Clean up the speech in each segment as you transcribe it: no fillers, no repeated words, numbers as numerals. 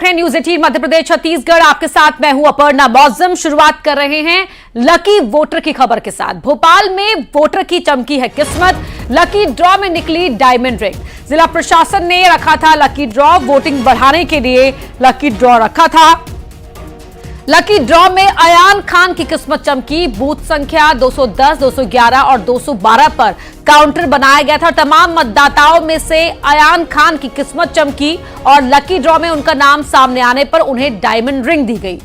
News 18 Madhya Pradesh Chhattisgarh आपके साथ मैं हूं अपर्णा मौजम। शुरुआत कर रहे हैं लकी वोटर की खबर के साथ। भोपाल में वोटर की चमकी है किस्मत, लकी ड्रॉ में निकली डायमंड रिंग। जिला प्रशासन ने रखा था लकी ड्रॉ, वोटिंग बढ़ाने के लिए लकी ड्रॉ रखा था। लकी ड्रॉ में अयान खान की किस्मत चमकी। बूथ संख्या 210, 211 और 212 पर काउंटर बनाया गया था। तमाम मतदाताओं में से अयान खान की किस्मत चमकी और लकी ड्रॉ में उनका नाम सामने आने पर उन्हें डायमंड रिंग दी गई।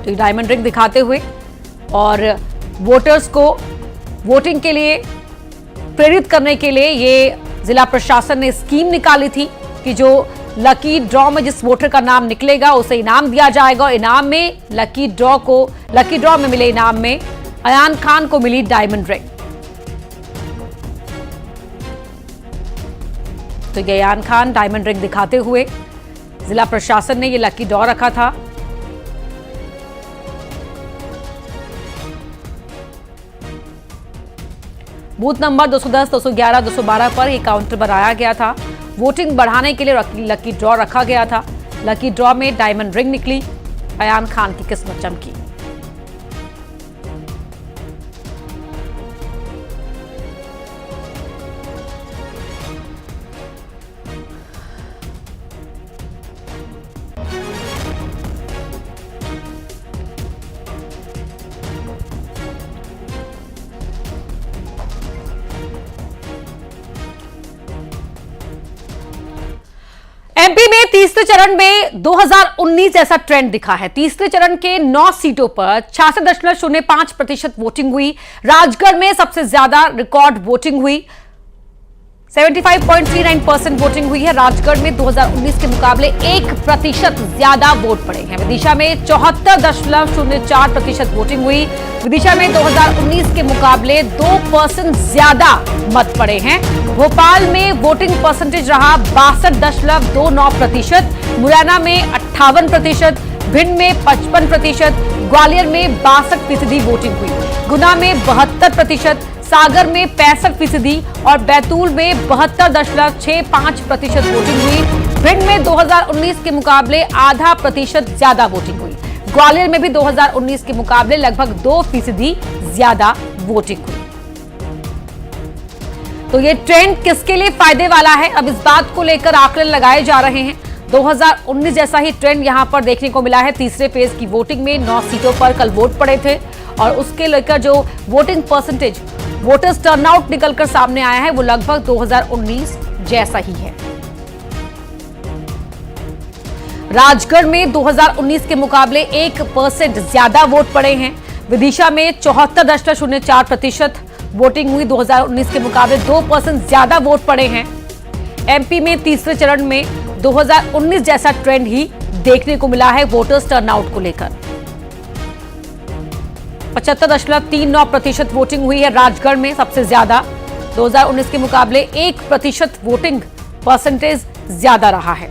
तो डायमंड रिंग दिखाते हुए और वोटर्स को वोटिंग के लिए प्रेरित करने के लिए ये जिला प्रशासन ने स्कीम निकाली थी कि जो लकी ड्रॉ में जिस वोटर का नाम निकलेगा उसे इनाम दिया जाएगा। इनाम में लकी ड्रॉ में मिले इनाम में अयान खान को मिली डायमंड रिंग। तो ये अयान खान डायमंड रिंग दिखाते हुए जिला प्रशासन ने ये लकी ड्रॉ रखा था। बूथ नंबर 210, 211, 212 पर यह काउंटर बनाया गया था। वोटिंग बढ़ाने के लिए लकी ड्रॉ रखा गया था। लकी ड्रॉ में डायमंड रिंग निकली, अयान खान की किस्मत चमकी। एमपी में तीसरे चरण में 2019 जैसा ट्रेंड दिखा है। तीसरे चरण के 9 सीटों पर 66.05% वोटिंग हुई। राजगढ़ में सबसे ज्यादा रिकॉर्ड वोटिंग हुई, 75.39% वोटिंग हुई है। राजगढ़ में 2019 के मुकाबले 1% ज्यादा वोट पड़े हैं। विदिशा में 74.04% वोटिंग हुई। विदिशा में 2019 के मुकाबले 2% ज्यादा मत पड़े हैं। भोपाल में वोटिंग परसेंटेज रहा 62.29%, मुरैना में 58%, भिंड में 55%, ग्वालियर में 62% वोटिंग हुई। गुना में 72%, सागर में 65% और बैतूल में 72.65% वोटिंग हुई। भिंड में 2019 के मुकाबले आधा प्रतिशत ज्यादा वोटिंग हुई। ग्वालियर में भी 2019 के मुकाबले लगभग 2% ज्यादा वोटिंग हुई। तो ये ट्रेंड किसके लिए फायदे वाला है, अब इस बात को लेकर आकलन लगाए जा रहे हैं। 2019 जैसा ही ट्रेंड यहां पर देखने को मिला है। तीसरे फेज की वोटिंग में 9 सीटों पर कल वोट पड़े थे और उसके लेकर जो वोटिंग परसेंटेज, वोटर्स टर्नआउट निकलकर सामने आया है वो लगभग 2019 जैसा ही है। राजगढ़ में 2019 के मुकाबले 1% ज्यादा वोट पड़े हैं। विदिशा में 74.04% वोटिंग हुई। 2019 के मुकाबले 2% ज्यादा वोट पड़े हैं। एमपी में तीसरे चरण में 2019 जैसा ट्रेंड ही देखने को मिला है वोटर्स टर्नआउट को लेकर। 75.39% वोटिंग हुई है राजगढ़ में सबसे ज्यादा। 2019 के मुकाबले 1% वोटिंग परसेंटेज ज्यादा रहा है।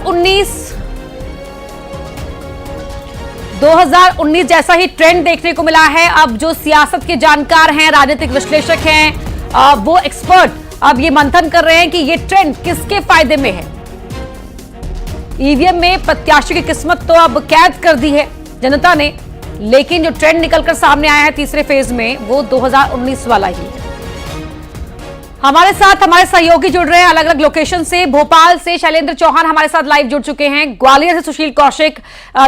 उन्नीस 2019 जैसा ही ट्रेंड देखने को मिला है। अब जो सियासत के जानकार हैं, राजनीतिक विश्लेषक हैं, वो एक्सपर्ट अब ये मंथन कर रहे हैं कि ये ट्रेंड किसके फायदे में है। ईवीएम में प्रत्याशी की किस्मत तो अब कैद कर दी है जनता ने, लेकिन जो ट्रेंड निकलकर सामने आया है तीसरे फेज में वो 2019 वाला ही है। हमारे साथ हमारे सहयोगी जुड़ रहे हैं अलग अलग लोकेशन से। भोपाल से शैलेंद्र चौहान हमारे साथ लाइव जुड़ चुके हैं, ग्वालियर से सुशील कौशिक,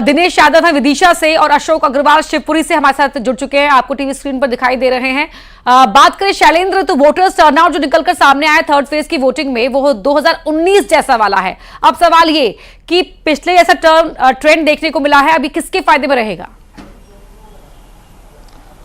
दिनेश यादव है विदिशा से और अशोक अग्रवाल शिवपुरी से हमारे साथ जुड़ चुके हैं। आपको टीवी स्क्रीन पर दिखाई दे रहे हैं। बात करें शैलेंद्र, तो वोटर्स टर्नआउट जो निकलकर सामने आया थर्ड फेज की वोटिंग में वो 2019 जैसा वाला है। अब सवाल ये कि पिछले जैसा ट्रेंड देखने को मिला है, अभी किसके फायदे में रहेगा?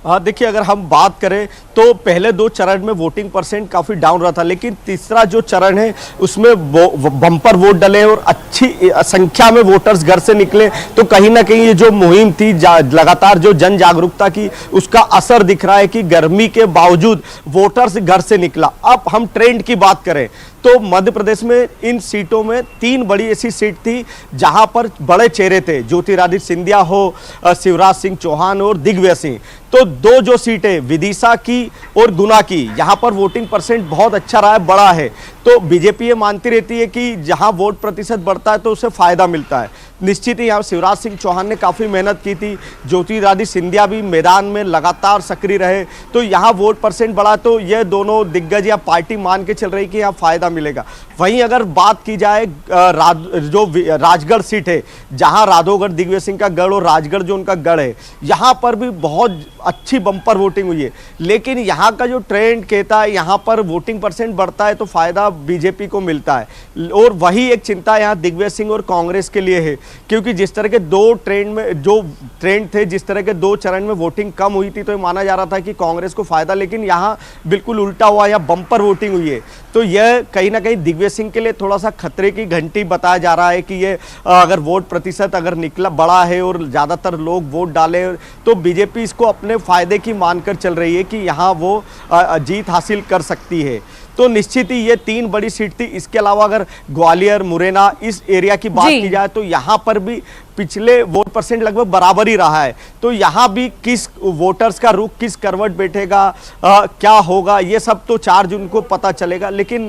देखिए, अगर हम बात करें तो पहले 2 चरण में वोटिंग परसेंट काफ़ी डाउन रहा था, लेकिन तीसरा जो चरण है उसमें बम्पर वोट डले और अच्छी संख्या में वोटर्स घर से निकले। तो कहीं ना कहीं ये जो मुहिम थी लगातार जो जन जागरूकता की, उसका असर दिख रहा है कि गर्मी के बावजूद वोटर्स घर से निकला। अब हम ट्रेंड की बात करें तो मध्य प्रदेश में इन सीटों में 3 बड़ी ऐसी सीट थी जहां पर बड़े चेहरे थे, ज्योतिरादित्य सिंधिया हो, शिवराज सिंह चौहान और दिग्विजय सिंह। तो 2 जो सीटें विदिशा की और गुना की, यहां पर वोटिंग परसेंट बहुत अच्छा रहा है, बड़ा है। तो बीजेपी ये मानती रहती है कि जहां वोट प्रतिशत बढ़ता है तो उसे फायदा मिलता है। निश्चित ही यहाँ शिवराज सिंह चौहान ने काफ़ी मेहनत की थी, ज्योतिरादित्य सिंधिया भी मैदान में लगातार सक्रिय रहे, तो यहाँ वोट परसेंट बढ़ा। तो ये दोनों दिग्गज या पार्टी मान के चल रही कि यहाँ फायदा मिलेगा। वहीं अगर बात की जाए जो राजगढ़ सीट है, जहाँ राघोगढ़ दिग्विजय सिंह का गढ़ और राजगढ़ जो उनका गढ़ है, यहाँ पर भी बहुत अच्छी बम्पर वोटिंग हुई है। लेकिन यहाँ का जो ट्रेंड कहता है यहाँ पर वोटिंग परसेंट बढ़ता है तो फायदा बीजेपी को मिलता है। और वही एक चिंता यहाँ दिग्विजय सिंह और कांग्रेस के लिए है, क्योंकि जिस तरह के 2 ट्रेंड थे, जिस तरह के 2 चरण में वोटिंग कम हुई थी, तो ये माना जा रहा था कि कांग्रेस को फायदा, लेकिन यहाँ बिल्कुल उल्टा हुआ, यहाँ बम्पर वोटिंग हुई है। तो यह कहीं ना कहीं दिग्विजय सिंह के लिए थोड़ा सा खतरे की घंटी बताया जा रहा है कि ये अगर वोट प्रतिशत अगर निकला बड़ा है और ज़्यादातर लोग वोट डाले, तो बीजेपी इसको अपने फायदे की मानकर चल रही है कि यहाँ वो जीत हासिल कर सकती है। तो निश्चित ही ये 3 बड़ी सीट थी। इसके अलावा अगर ग्वालियर, मुरैना इस एरिया की बात की जाए तो यहाँ पर भी पिछले वोट परसेंट लगभग बराबर ही रहा है। तो यहाँ भी किस वोटर्स का रुख किस करवट बैठेगा, क्या होगा, ये सब तो 4 जून को पता चलेगा। लेकिन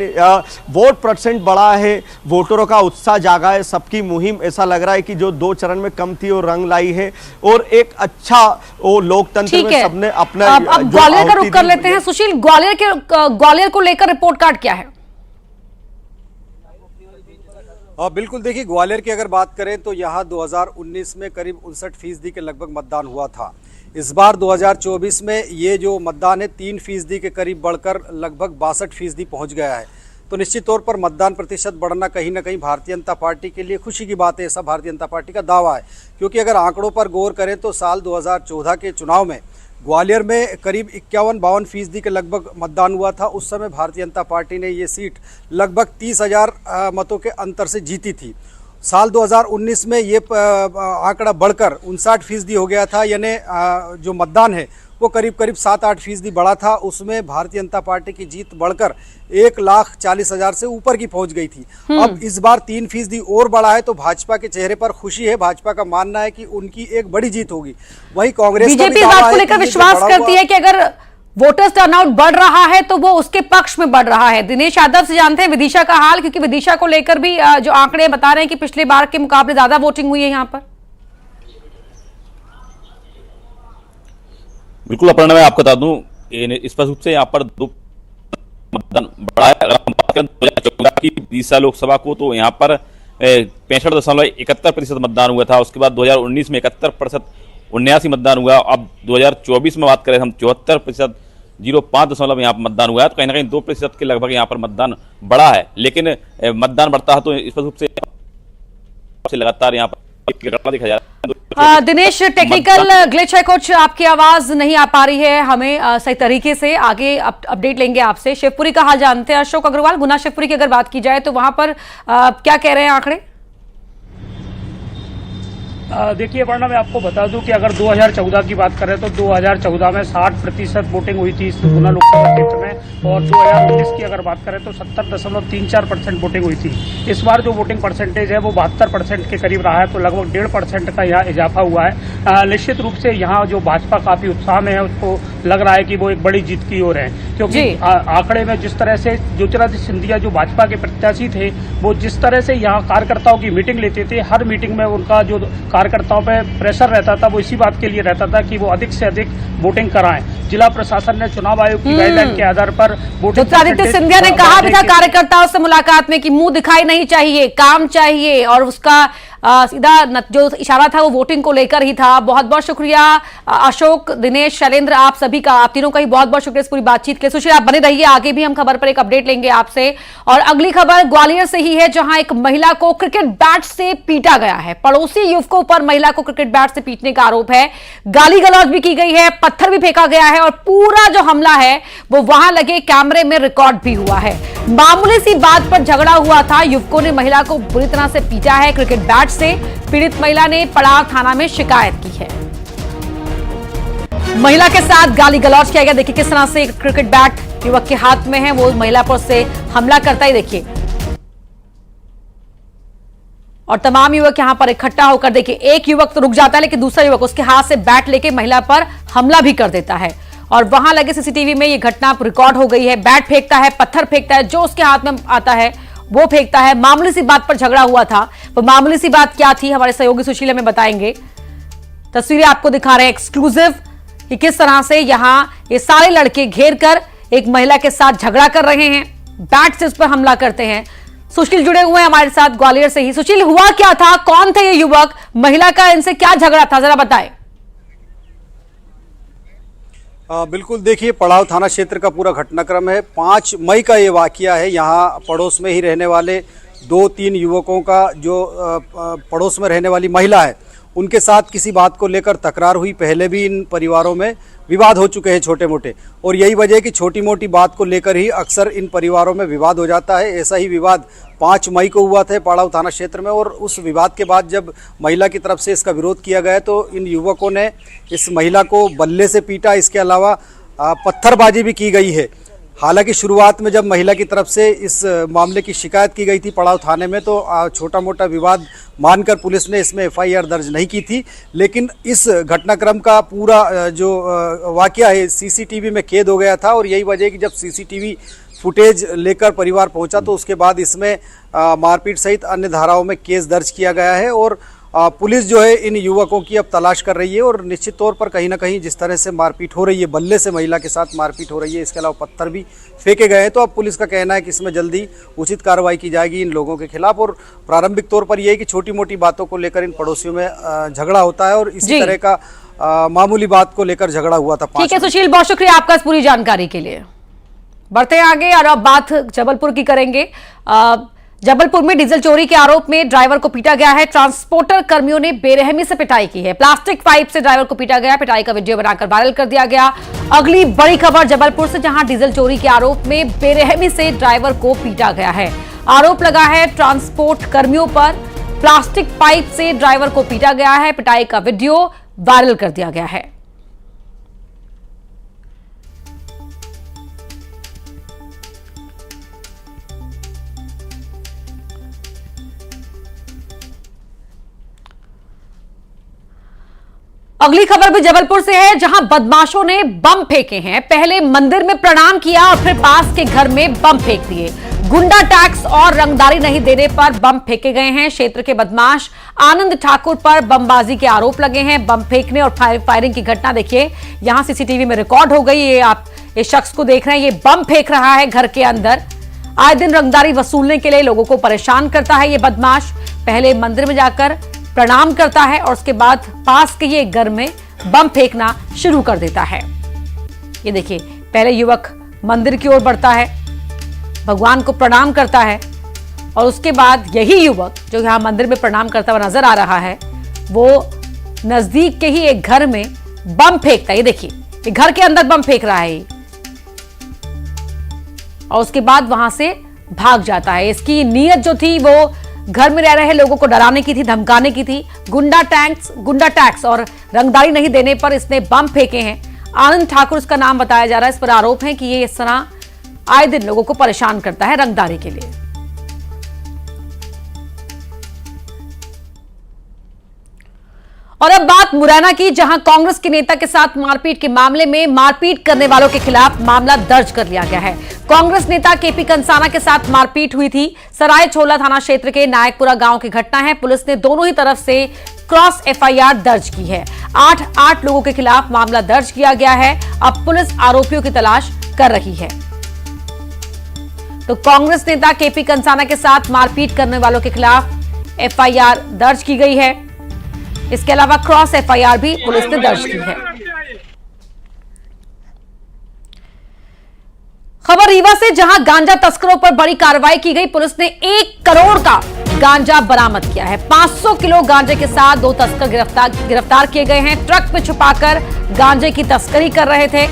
वोट परसेंट बढ़ा है, वोटरों का उत्साह जागा है, सबकी मुहिम ऐसा लग रहा है कि जो 2 चरण में कम थी वो रंग लाई है और एक अच्छा वो लोकतंत्र में सबने अपना। अब ग्वालियर का रुख कर लेते हैं। सुशील, ग्वालियर को लेकर रिपोर्ट कार्ड क्या है? बिल्कुल, देखिए ग्वालियर की अगर बात करें तो यहाँ 2019 में करीब 59% के लगभग मतदान हुआ था। इस बार 2024 में ये जो मतदान है 3% के करीब बढ़कर लगभग 62% पहुँच गया है। तो निश्चित तौर पर मतदान प्रतिशत बढ़ना कहीं ना कहीं भारतीय जनता पार्टी के लिए खुशी की बात है, ऐसा भारतीय जनता पार्टी का दावा है। क्योंकि अगर आंकड़ों पर गौर करें तो साल 2014 के चुनाव में ग्वालियर में करीब 51-52% के लगभग मतदान हुआ था। उस समय भारतीय जनता पार्टी ने ये सीट लगभग 30,000 मतों के अंतर से जीती थी। साल 2019 में ये आंकड़ा बढ़कर 59% हो गया था, यानी जो मतदान है वो करीब 7-8% बढ़ा था। उसमें भारतीय जनता पार्टी की जीत बढ़कर 1,40,000 से ऊपर की पहुंच गई थी। अब इस बार 3% और बढ़ा है, तो भाजपा के चेहरे पर खुशी है। भाजपा का मानना है कि उनकी एक बड़ी जीत होगी। वही कांग्रेस बीजेपी इस बात को लेकर विश्वास करती है कि अगर वोटर्स टर्नआउट बढ़ रहा है तो वो उसके पक्ष में बढ़ रहा है। दिनेश यादव से जानते हैं विदिशा का हाल, क्योंकि विदिशा को लेकर भी जो आंकड़े बता रहे हैं कि पिछले बार के मुकाबले ज्यादा वोटिंग हुई है यहाँ पर। बिल्कुल अपर्णा, मैं आपको बता दूं स्पष्ट रूप से यहाँ पर 2 मतदान बढ़ा है। अगर हम बात करें 2014 की विदिशा लोकसभा को तो यहाँ पर 65.71% मतदान हुआ था। उसके बाद 2019 में 71% मतदान हुआ। अब 2024 में बात करें हम 74.05 यहाँ पर मतदान हुआ है। तो कहीं ना कहीं 2% के लगभग यहाँ पर मतदान बढ़ा है। लेकिन मतदान बढ़ता है तो स्पष्ट रूप से लगातार यहाँ पर देखा जा रहा है। दिनेश, टेक्निकल ग्लिच है कुछ, आपकी आवाज नहीं आ पा रही है हमें सही तरीके से। आगे अपडेट लेंगे आपसे। शिवपुरी का हाल जानते हैं अशोक अग्रवाल। गुना शिवपुरी की अगर बात की जाए तो वहां पर क्या कह रहे हैं आंकड़े? देखिए वर्णा, मैं आपको बता दूं कि अगर 2014 की बात करें तो 2014 में 60% वोटिंग हुई थी इस गुना लोकसभा क्षेत्र में, और 2019 की अगर बात करें तो 70.34% वोटिंग हुई थी। इस बार जो वोटिंग परसेंटेज है वो 72% के करीब रहा है, तो लगभग 1.5% का यहाँ इजाफा हुआ है। निश्चित रूप से यहाँ जो भाजपा काफी उत्साह में है, उसको लग रहा है कि वो एक बड़ी जीत की ओर है। क्योंकि आंकड़े में जिस तरह से ज्योतिरादित्य सिंधिया जो भाजपा के प्रत्याशी थे, वो जिस तरह से यहाँ कार्यकर्ताओं की मीटिंग लेते थे, हर मीटिंग में उनका जो कार्यकर्ताओं पे प्रेशर रहता था वो इसी बात के लिए रहता था कि वो अधिक से अधिक वोटिंग कराएं। जिला प्रशासन ने चुनाव आयोग की गाइडलाइन के आधार पर वोटिंग। ज्योतिरादित्य सिंधिया ने कहा भी था कार्यकर्ताओं से मुलाकात में कि मुंह दिखाई नहीं चाहिए, काम चाहिए और उसका सीधा जो इशारा था वो वोटिंग को लेकर ही था। बहुत बहुत शुक्रिया अशोक, दिनेश, शैलेंद्र, आप सभी का, आप तीनों का ही बहुत बहुत शुक्रिया इस पूरी बातचीत के लिए। सुशील, आप बने रहिए, आगे भी हम खबर पर एक अपडेट लेंगे आपसे। और अगली खबर ग्वालियर से ही है, जहां एक महिला को क्रिकेट बैट से पीटा गया है। पड़ोसी युवकों पर महिला को क्रिकेट बैट से पीटने का आरोप है, गाली गलौज भी की गई है, पत्थर भी फेंका गया है और पूरा जो हमला है वो वहां लगे कैमरे में रिकॉर्ड भी हुआ है। मामूली सी बात पर झगड़ा हुआ था, युवकों ने महिला को बुरी तरह से पीटा है क्रिकेट बैट से। पीड़ित महिला ने पड़ाव थाना में शिकायत की है। महिला के साथ गाली गलौज किया गया। देखिए किस तरह से क्रिकेट बैट युवक के हाथ में है, वो महिला पर से हमला करता ही देखिए। और तमाम युवक यहां पर इकट्ठा होकर, देखिए एक युवक तो रुक जाता है लेकिन दूसरा युवक उसके हाथ से बैट लेके महिला पर हमला भी कर देता है। और वहां लगे सीसीटीवी में यह घटना रिकॉर्ड हो गई है। बैट फेंकता है, पत्थर फेंकता है, जो उसके हाथ में आता है वो फेंकता है। मामूली सी बात पर झगड़ा हुआ था। वो मामूली सी बात क्या थी, हमारे सहयोगी सुशील हमें बताएंगे। तस्वीरें आपको दिखा रहे हैं एक्सक्लूसिव कि किस तरह से यहां ये सारे लड़के घेर कर एक महिला के साथ झगड़ा कर रहे हैं, बैट से उस पर हमला करते हैं। सुशील जुड़े हुए हैं हमारे साथ ग्वालियर से ही। सुशील, हुआ क्या था, कौन थे ये युवक, महिला का इनसे क्या झगड़ा था, जरा बताएं। बिल्कुल, देखिए पड़ाव थाना क्षेत्र का पूरा घटनाक्रम है। 5 मई का ये वाकया है। यहाँ पड़ोस में ही रहने वाले 2-3 युवकों का जो पड़ोस में रहने वाली महिला है उनके साथ किसी बात को लेकर तकरार हुई। पहले भी इन परिवारों में विवाद हो चुके हैं छोटे मोटे, और यही वजह है कि छोटी मोटी बात को लेकर ही अक्सर इन परिवारों में विवाद हो जाता है। ऐसा ही विवाद 5 मई को हुआ था पड़ाव थाना क्षेत्र में, और उस विवाद के बाद जब महिला की तरफ से इसका विरोध किया गया तो इन युवकों ने इस महिला को बल्ले से पीटा। इसके अलावा पत्थरबाजी भी की गई है। हालांकि शुरुआत में जब महिला की तरफ से इस मामले की शिकायत की गई थी पड़ाव थाने में तो छोटा मोटा विवाद मानकर पुलिस ने इसमें एफआईआर दर्ज नहीं की थी। लेकिन इस घटनाक्रम का पूरा जो वाकया है सीसीटीवी में कैद हो गया था, और यही वजह है कि जब सीसीटीवी फुटेज लेकर परिवार पहुंचा तो उसके बाद इसमें मारपीट सहित अन्य धाराओं में केस दर्ज किया गया है। और पुलिस जो है इन युवकों की अब तलाश कर रही है, और निश्चित तौर पर कहीं ना कहीं जिस तरह से मारपीट हो रही है, बल्ले से महिला के साथ मारपीट हो रही है, इसके अलावा पत्थर भी फेंके गए हैं, तो अब पुलिस का कहना है कि इसमें जल्दी उचित कार्रवाई की जाएगी इन लोगों के खिलाफ। और प्रारंभिक तौर पर यह है कि छोटी मोटी बातों को लेकर इन पड़ोसियों में झगड़ा होता है, और इसी तरह का मामूली बात को लेकर झगड़ा हुआ था। ठीक है सुशील, बहुत शुक्रिया आपका इस पूरी जानकारी के लिए। बढ़ते हैं आगे और अब बात जबलपुर की करेंगे। जबलपुर में डीजल चोरी के आरोप में ड्राइवर को पीटा गया है। ट्रांसपोर्टर कर्मियों ने बेरहमी से पिटाई की है। प्लास्टिक पाइप से ड्राइवर को पीटा गया। पिटाई का वीडियो बनाकर वायरल कर दिया गया। अगली बड़ी खबर जबलपुर से, जहां डीजल चोरी के आरोप में बेरहमी से ड्राइवर को पीटा गया है। आरोप लगा है ट्रांसपोर्ट कर्मियों पर। प्लास्टिक पाइप से ड्राइवर को पीटा गया है। पिटाई का वीडियो वायरल कर दिया गया है। अगली खबर भी जबलपुर से है, जहां बदमाशों ने बम फेंके हैं। पहले मंदिर में प्रणाम किया और फिर पास के घर में बम फेंक दिए। गुंडा टैक्स और रंगदारी नहीं देने पर बम फेंके गए हैं। क्षेत्र के बदमाश आनंद ठाकुर पर बमबाजी के आरोप लगे हैं। बम फेंकने और फायरिंग की घटना देखिए यहां सीसीटीवी में रिकॉर्ड हो गई। ये आप इस शख्स को देख रहे हैं, ये बम फेंक रहा है घर के अंदर। आए दिन रंगदारी वसूलने के लिए लोगों को परेशान करता है ये बदमाश। पहले मंदिर में जाकर प्रणाम करता है और उसके बाद पास के ही घर में बम फेंकना शुरू कर देता है। ये देखिए, पहले युवक मंदिर की ओर बढ़ता है, भगवान को प्रणाम करता है, और उसके बाद यही युवक जो यहां मंदिर में प्रणाम करता हुआ नजर आ रहा है, वो नजदीक के ही एक घर में बम फेंकता है। ये देखिए, ये घर के अंदर बम फेंक रहा है और उसके बाद वहां से भाग जाता है। इसकी नीयत जो थी वो घर में रह रहे लोगों को डराने की थी, धमकाने की थी। गुंडा टैक्स और रंगदारी नहीं देने पर इसने बम फेंके हैं। आनंद ठाकुर इसका नाम बताया जा रहा है। इस पर आरोप है कि ये इस तरह आए दिन लोगों को परेशान करता है रंगदारी के लिए। और अब बात मुरैना की, जहां कांग्रेस के नेता के साथ मारपीट के मामले में मारपीट करने वालों के खिलाफ मामला दर्ज कर लिया गया है। कांग्रेस नेता केपी कंसाना के साथ मारपीट हुई थी। सराय छोला थाना क्षेत्र के नायकपुरा गांव की घटना है। पुलिस ने दोनों ही तरफ से क्रॉस एफआईआर दर्ज की है। 8 लोगों के खिलाफ मामला दर्ज किया गया है। अब पुलिस आरोपियों की तलाश कर रही है। तो कांग्रेस नेता केपी कंसाना के साथ मारपीट करने वालों के खिलाफ एफआईआर दर्ज की गई है। इसके अलावा क्रॉस एफआईआर भी पुलिस ने दर्ज की है। खबर रीवा से, जहां गांजा तस्करों पर बड़ी कार्रवाई की गई। पुलिस ने 1 करोड़ का गांजा बरामद किया है। 500 किलो गांजे के साथ 2 तस्कर गिरफ्तार किए गए हैं। ट्रक में छुपाकर गांजे की तस्करी कर रहे थे।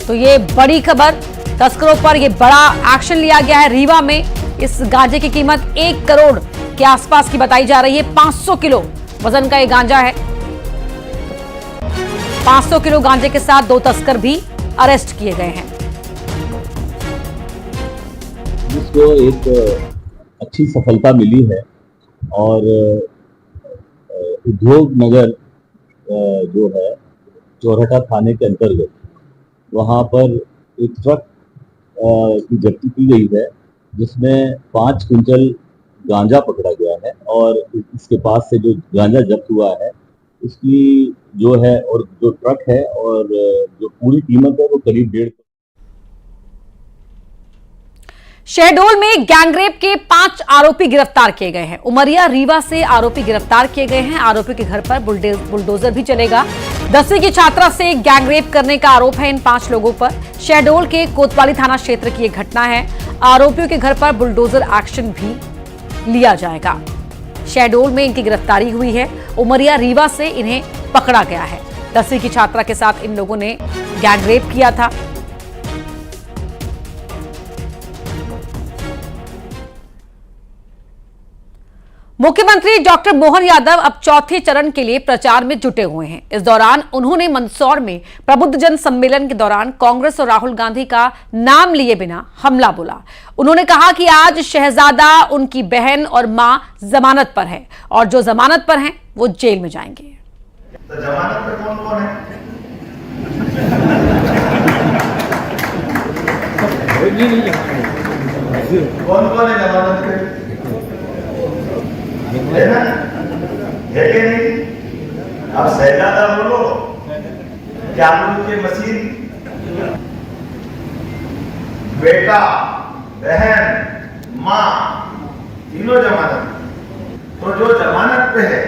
तो ये बड़ी खबर, तस्करों पर ये बड़ा एक्शन लिया गया है। रीवा में इस गांजे की कीमत 1 करोड़ के आसपास की बताई जा रही है। 500 किलो वजन का ये गांजा है। 500 किलो गांजे के साथ 2 तस्कर भी अरेस्ट किए गए हैं। जिसको एक अच्छी सफलता मिली है और उद्योग नगर जो है चौराहा थाने के अंतर्गत, वहां पर एक ट्रक की जब्ती की गई है, जिसमें 5 क्विंटल गांजा पकड़ा गया है। और इसके पास से जो गांजा जब्त हुआ है उसकी जो है और जो ट्रक है और जो पूरी कीमत है वो करीब 1.5। शहडोल में गैंगरेप के 5 आरोपी गिरफ्तार किए गए हैं। उमरिया रीवा से आरोपी गिरफ्तार किए गए हैं। आरोपी के घर पर बुलडोजर भी चलेगा। 10वीं की छात्रा से गैंगरेप करने का आरोप है इन 5 लोगों पर। शहडोल के कोतवाली थाना क्षेत्र की यह घटना है। आरोपियों के घर पर बुलडोजर एक्शन भी लिया जाएगा। शहडोल में इनकी गिरफ्तारी हुई है। उमरिया रीवा से इन्हें पकड़ा गया है। 10वीं की छात्रा के साथ इन लोगों ने गैंगरेप किया था। मुख्यमंत्री डॉक्टर मोहन यादव अब चौथे चरण के लिए प्रचार में जुटे हुए हैं। इस दौरान उन्होंने मंदसौर में प्रबुद्धजन सम्मेलन के दौरान कांग्रेस और राहुल गांधी का नाम लिए बिना हमला बोला। उन्होंने कहा कि आज शहजादा, उनकी बहन और मां जमानत पर है और जो जमानत पर हैं वो जेल में जाएंगे। तो जमानत पे कौन कौन है? कौन कौन है जमानत पे? है ना? है कि नहीं? अब शहजादा बोलो, क्या के मशीन, बेटा, बहन, माँ, तीनों जमानत। तो जो जमानत पे है,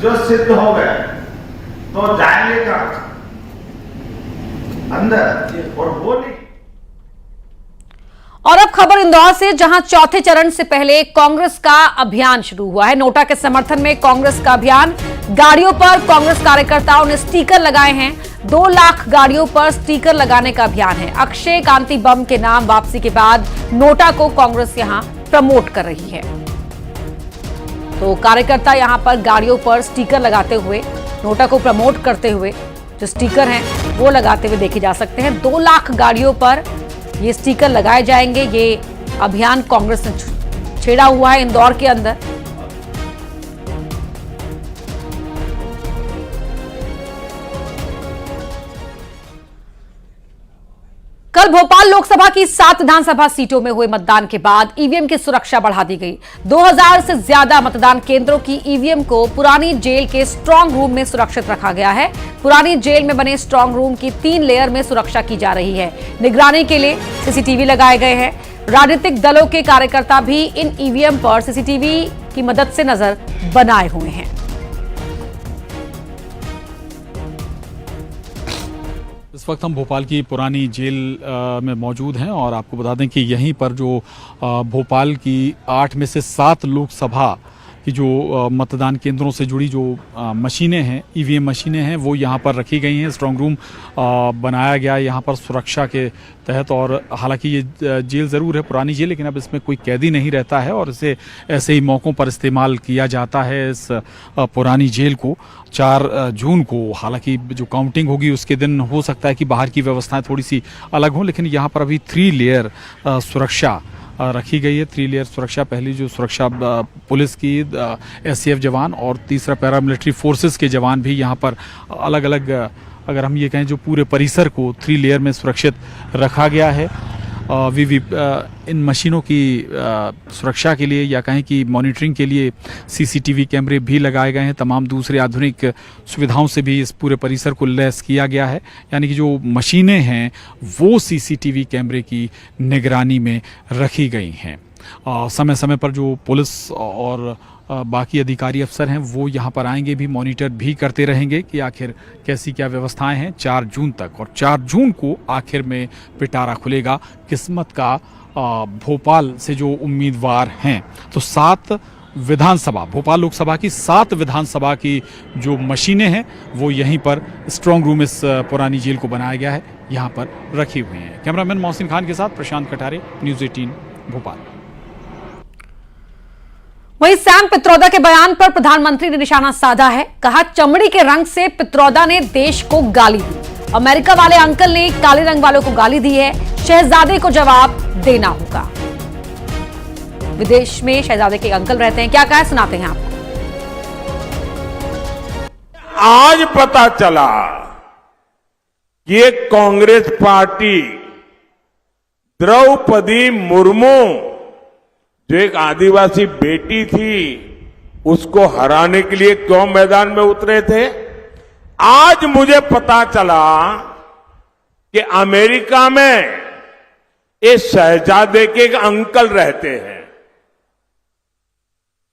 जो सिद्ध हो गए तो जाएंगे कहां? अंदर। और वो नहीं। और अब खबर इंदौर से, जहां चौथे चरण से पहले कांग्रेस का अभियान शुरू हुआ है। नोटा के समर्थन में कांग्रेस का अभियान। गाड़ियों पर कांग्रेस कार्यकर्ताओं ने स्टिकर लगाए हैं। 2 लाख गाड़ियों पर स्टिकर लगाने का अभियान है। अक्षय कांति बम के नाम वापसी के बाद नोटा को कांग्रेस यहां प्रमोट कर रही है। तो कार्यकर्ता यहां पर गाड़ियों पर स्टिकर लगाते हुए नोटा को प्रमोट करते हुए जो स्टिकर हैं वो लगाते हुए देखे जा सकते हैं। 2 लाख गाड़ियों पर ये स्टिकर लगाए जाएंगे। ये अभियान कांग्रेस ने छेड़ा हुआ है इंदौर के अंदर। कल भोपाल लोकसभा की 7 विधानसभा सीटों में हुए मतदान के बाद ईवीएम की सुरक्षा बढ़ा दी गई। 2000 से ज्यादा मतदान केंद्रों की ईवीएम को पुरानी जेल के स्ट्रांग रूम में सुरक्षित रखा गया है। पुरानी जेल में बने स्ट्रांग रूम की 3 लेयर में सुरक्षा की जा रही है। निगरानी के लिए सीसीटीवी लगाए गए हैं। राजनीतिक दलों के कार्यकर्ता भी इन ईवीएम पर सीसीटीवी की मदद से नजर बनाए हुए हैं। इस वक्त हम भोपाल की पुरानी जेल में मौजूद हैं और आपको बता दें कि यहीं पर जो भोपाल की 8 में से 7 लोकसभा की जो मतदान केंद्रों से जुड़ी जो मशीनें हैं, ईवीएम मशीनें हैं, वो यहाँ पर रखी गई हैं। स्ट्रांग रूम बनाया गया है यहाँ पर सुरक्षा के तहत। और हालांकि ये जेल ज़रूर है, पुरानी जेल, लेकिन अब इसमें कोई कैदी नहीं रहता है और इसे ऐसे ही मौक़ों पर इस्तेमाल किया जाता है। इस पुरानी जेल को 4 जून को, हालांकि जो काउंटिंग होगी उसके दिन हो सकता है कि बाहर की व्यवस्थाएं थोड़ी सी अलग हों, लेकिन यहाँ पर अभी 3 लेयर सुरक्षा रखी गई है। 3 लेयर सुरक्षा। पहली जो सुरक्षा पुलिस की, एसटीएफ जवान और तीसरा पैरामिलिट्री फोर्सेस के जवान भी यहाँ पर अलग अलग, अगर हम ये कहें, जो पूरे परिसर को 3 लेयर में सुरक्षित रखा गया है। इन मशीनों की सुरक्षा के लिए या कहें कि मॉनिटरिंग के लिए सीसीटीवी कैमरे भी लगाए गए हैं। तमाम दूसरे आधुनिक सुविधाओं से भी इस पूरे परिसर को लैस किया गया है, यानी कि जो मशीनें हैं वो सीसीटीवी कैमरे की निगरानी में रखी गई हैं। समय समय पर जो पुलिस और बाकी अधिकारी अफसर हैं वो यहाँ पर आएंगे भी, मॉनिटर भी करते रहेंगे कि आखिर कैसी क्या व्यवस्थाएं हैं 4 जून तक। और 4 जून को आखिर में पिटारा खुलेगा किस्मत का भोपाल से जो उम्मीदवार हैं। तो 7 विधानसभा, भोपाल लोकसभा की 7 विधानसभा की जो मशीनें हैं वो यहीं पर स्ट्रांग रूम इस पुरानी जेल को बनाया गया है, यहाँ पर रखी हुई हैं। कैमरामैन मोहसिन खान के साथ प्रशांत कटारे, न्यूज़ 18 भोपाल। वहीं सैम पित्रोदा के बयान पर प्रधानमंत्री ने निशाना साधा है। कहा चमड़ी के रंग से पित्रोदा ने देश को गाली दी। अमेरिका वाले अंकल ने काले रंग वालों को गाली दी है, शहजादे को जवाब देना होगा। विदेश में शहजादे के अंकल रहते हैं, क्या कहा सुनाते हैं आपको। आज पता चला कि कांग्रेस पार्टी द्रौपदी मुर्मू जो एक आदिवासी बेटी थी उसको हराने के लिए क्यों मैदान में उतरे थे। आज मुझे पता चला कि अमेरिका में इस शहजादे के एक अंकल रहते हैं।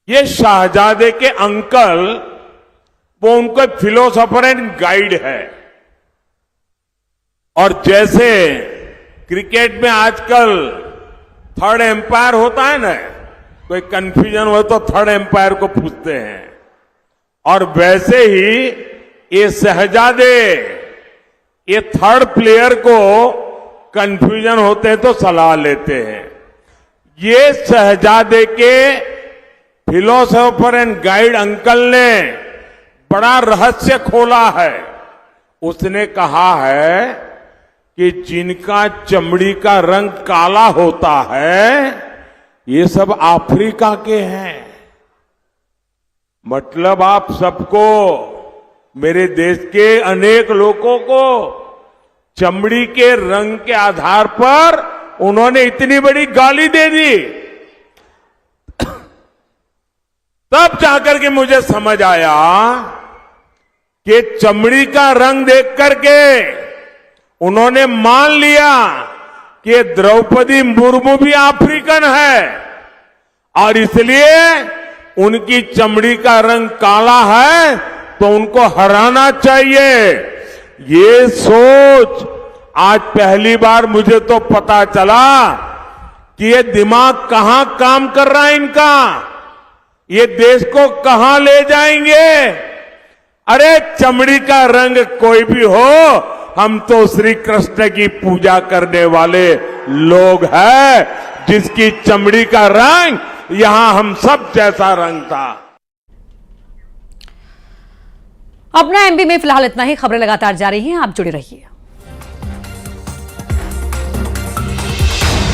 ये शहजादे के अंकल वो उनको फिलोसोफर एंड गाइड है। और जैसे क्रिकेट में आजकल थर्ड एम्पायर होता है ना, कोई कंफ्यूजन हो तो थर्ड एम्पायर को पूछते हैं, और वैसे ही ये शहजादे ये थर्ड प्लेयर को कंफ्यूजन होते हैं तो सलाह लेते हैं। ये शहजादे के फिलोसोफर एंड गाइड अंकल ने बड़ा रहस्य खोला है। उसने कहा है कि जिनका चमड़ी का रंग काला होता है ये सब अफ्रीका के हैं। मतलब आप सबको, मेरे देश के अनेक लोगों को चमड़ी के रंग के आधार पर उन्होंने इतनी बड़ी गाली दे दी। तब जाकर के मुझे समझ आया कि चमड़ी का रंग देख करके उन्होंने मान लिया कि द्रौपदी मुर्मू भी अफ्रीकन है और इसलिए उनकी चमड़ी का रंग काला है तो उनको हराना चाहिए। ये सोच आज पहली बार मुझे तो पता चला कि ये दिमाग कहां काम कर रहा है इनका, ये देश को कहां ले जाएंगे। अरे चमड़ी का रंग कोई भी हो, हम तो श्री कृष्ण की पूजा करने वाले लोग हैं, जिसकी चमड़ी का रंग यहां हम सब जैसा रंग था। अपना एमपी में फिलहाल इतना ही। खबरें लगातार जारी हैं, आप जुड़े रहिए।